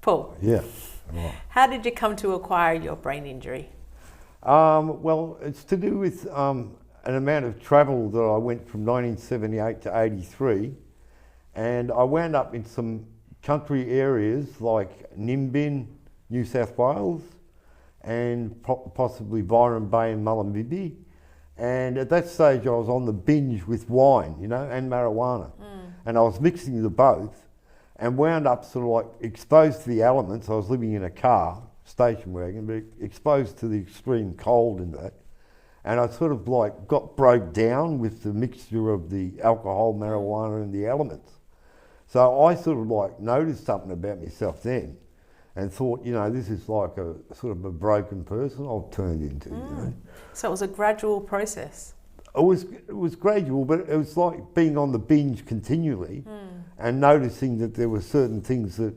Paul, Yeah. Right. how did you come to acquire your brain injury? Well, it's to do with an amount of travel that I went from 1978 to 83, and I wound up in some country areas like Nimbin, New South Wales, and possibly Byron Bay and Mullumbimby. And at that stage I was on the binge with wine, you know, and marijuana. And I was mixing the both and wound up sort of like exposed to the elements. I was living in a car, station wagon, but exposed to the extreme cold in that. And I sort of like got broke down with the mixture of the alcohol, marijuana and the elements. So I sort of like noticed something about myself then and thought, you know, this is like a sort of a broken person I've turned into, you know. So it was a gradual process. It was gradual, but it was like being on the binge continually and noticing that there were certain things that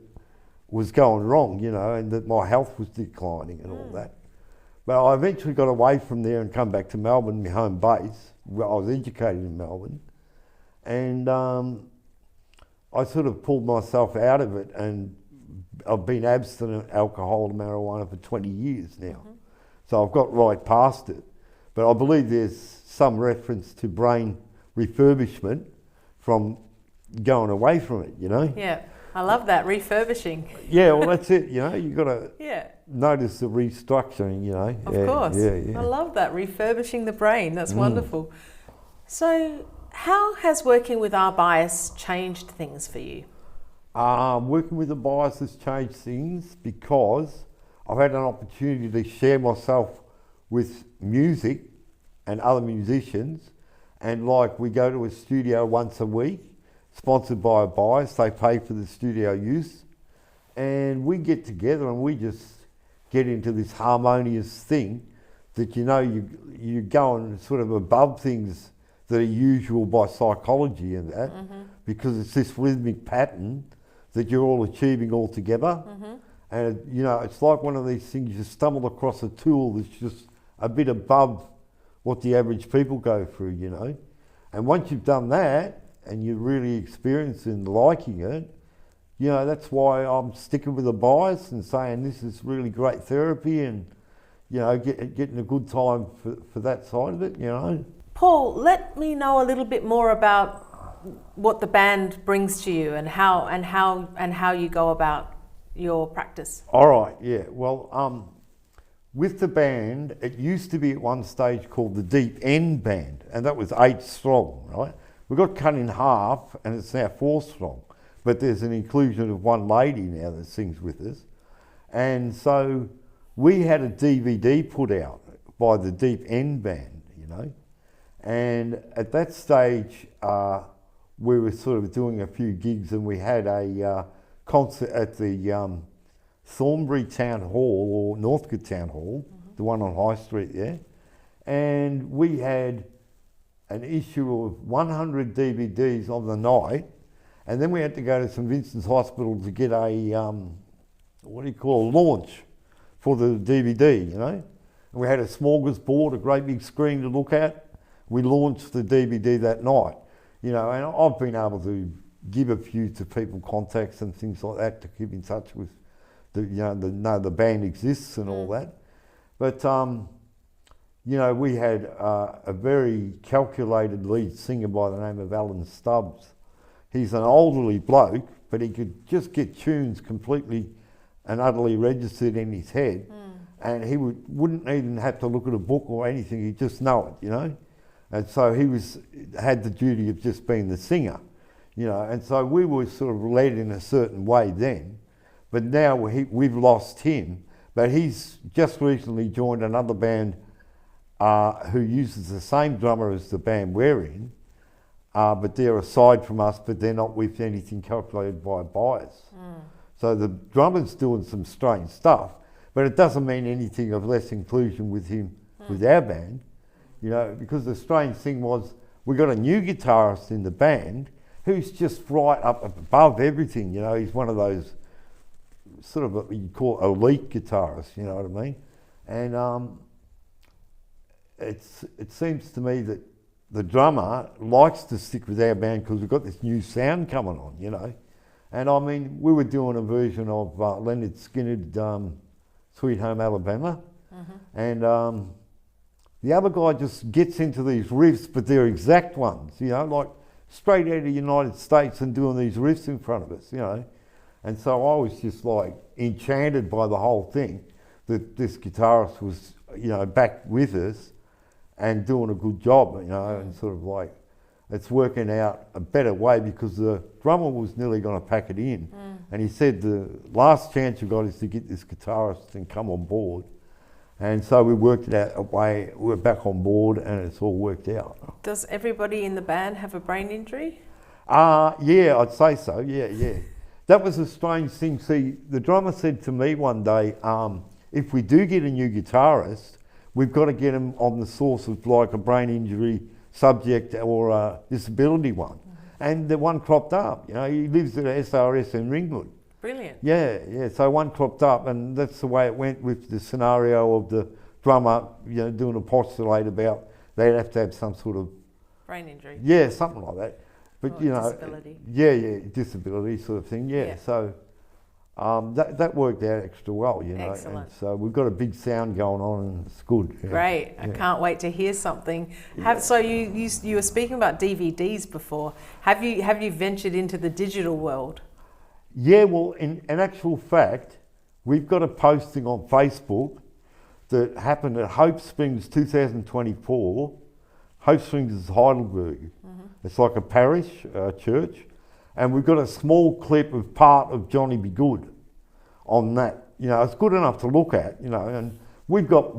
was going wrong, you know, and that my health was declining and all that. But I eventually got away from there and come back to Melbourne, my home base, where I was educated in Melbourne. And I sort of pulled myself out of it, and I've been abstinent alcohol and marijuana for 20 years now. So I've got right past it. But I believe there's some reference to brain refurbishment from going away from it, you know? Yeah, I love that, refurbishing. Yeah, well, that's it, you know? You've got to Yeah, notice the restructuring, you know? of course. Yeah. I love that, refurbishing the brain. That's wonderful. So how has working with Our Bias changed things for you? Working with the bias has changed things because I've had an opportunity to share myself with music and other musicians, and like we go to a studio once a week, sponsored by a bias. They pay for the studio use, and we get together and we just get into this harmonious thing that, you know, you're going sort of above things that are usual by psychology and that, because it's this rhythmic pattern that you're all achieving all together. And, you know, it's like one of these things, you stumble across a tool that's just a bit above what the average people go through, you know. And once you've done that and you're really experiencing and liking it, you know, that's why I'm sticking with the bias and saying this is really great therapy and, you know, getting a good time for that side of it, you know. Paul, let me know a little bit more about what the band brings to you and how you go about your practice. All right, yeah. Well, with the band, it used to be at one stage called the Deep End Band, and that was 8 strong, right? We got cut in half, and it's now 4 strong. But there's an inclusion of one lady now that sings with us. And so we had a DVD put out by the Deep End Band, you know. And at that stage, we were sort of doing a few gigs, and we had a concert at the Thornbury Town Hall, or Northcote Town Hall, the one on High Street there. And we had an issue of 100 DVDs on the night, and then we had to go to St Vincent's Hospital to get a, launch for the DVD, you know. And we had a smorgasbord, a great big screen to look at. We launched the DVD that night, you know, and I've been able to give a few to people, contacts and things like that, to keep in touch with the, you know, the band exists and all that. But, you know, we had a very calculated lead singer by the name of Alan Stubbs. He's an elderly bloke, but he could just get tunes completely and utterly registered in his head, and he wouldn't even have to look at a book or anything, he'd just know it, you know. And so he had the duty of just being the singer, you know, and so we were sort of led in a certain way then, but now we've lost him, but he's just recently joined another band who uses the same drummer as the band we're in, but they're aside from us, but they're not with anything calculated by bias. So the drummer's doing some strange stuff, but it doesn't mean anything of less inclusion with him, with our band, you know, because the strange thing was we got a new guitarist in the band who's just right up above everything, you know. He's one of those sort of what you call elite guitarists, you know what I mean? And it seems to me that the drummer likes to stick with our band because we've got this new sound coming on, you know. And I mean, we were doing a version of Leonard Skinner, Sweet Home Alabama. And the other guy just gets into these riffs, but they're exact ones, you know, like straight out of the United States and doing these riffs in front of us, you know. And so I was just like enchanted by the whole thing, that this guitarist was, you know, back with us and doing a good job, you know, and sort of like, it's working out a better way because the drummer was nearly going to pack it in. And he said the last chance you got is to get this guitarist and come on board. And so we worked it out a way, we're back on board and it's all worked out. Does everybody in the band have a brain injury? Yeah, I'd say so, yeah. That was a strange thing. See, the drummer said to me one day, if we do get a new guitarist, we've got to get him on the source of like a brain injury subject or a disability one. And the one cropped up, you know, he lives at SRS in Ringwood. Brilliant. Yeah, so one cropped up and that's the way it went with the scenario of the drummer, you know, doing a postulate about they'd have to have some sort of... Brain injury. Yeah, something like that. But Or you know... disability. Yeah, disability sort of thing, yeah. So that worked out extra well, you know. Excellent. And so we've got a big sound going on and it's good. Yeah. Great. I can't wait to hear something. So you were speaking about DVDs before. Have you ventured into the digital world? Yeah, well, in actual fact, we've got a posting on Facebook that happened at Hope Springs 2024. Hope Springs is Heidelberg. It's like a parish church. And we've got a small clip of part of Johnny Be Good on that. You know, it's good enough to look at, you know, and we've got,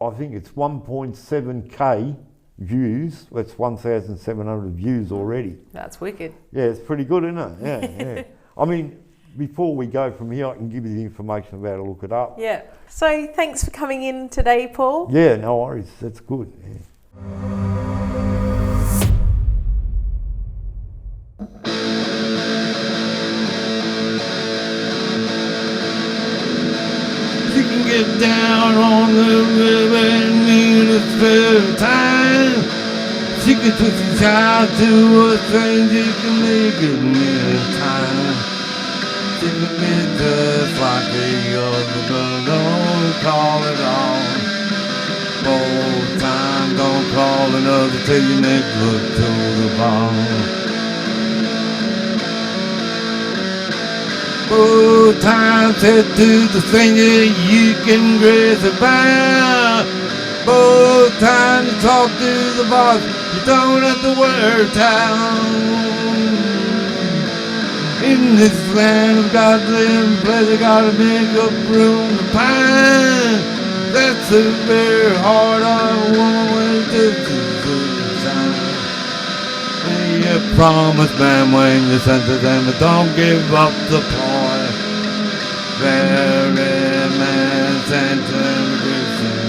I think it's 1.7K views. That's 1,700 views already. That's wicked. Yeah, it's pretty good, isn't it? Yeah. I mean, before we go from here, I can give you the information about it, look it up. Yeah. So thanks for coming in today, Paul. Yeah, no worries. That's good. Yeah. You can get down on the river and meet a spare time. She can twist your child to a stranger, you can make it near time. She can be just like a other, but don't call it on. Both time, don't call another till your neck look to the bone. Both times said to the stranger you can grace about. Both times you talk to the boss, you don't have to work town. In this land of God's living pleasure, gotta make up room to find. That's the very heart of a woman when it takes a good time. You promise, man, when you send to them, but don't give up the point. Very man sent to immigration.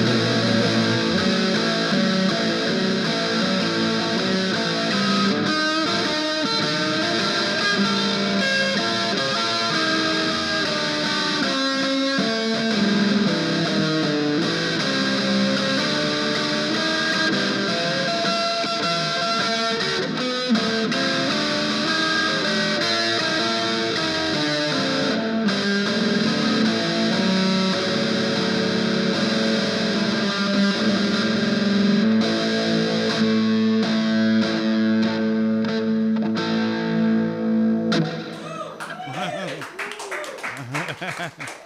Ha ha ha.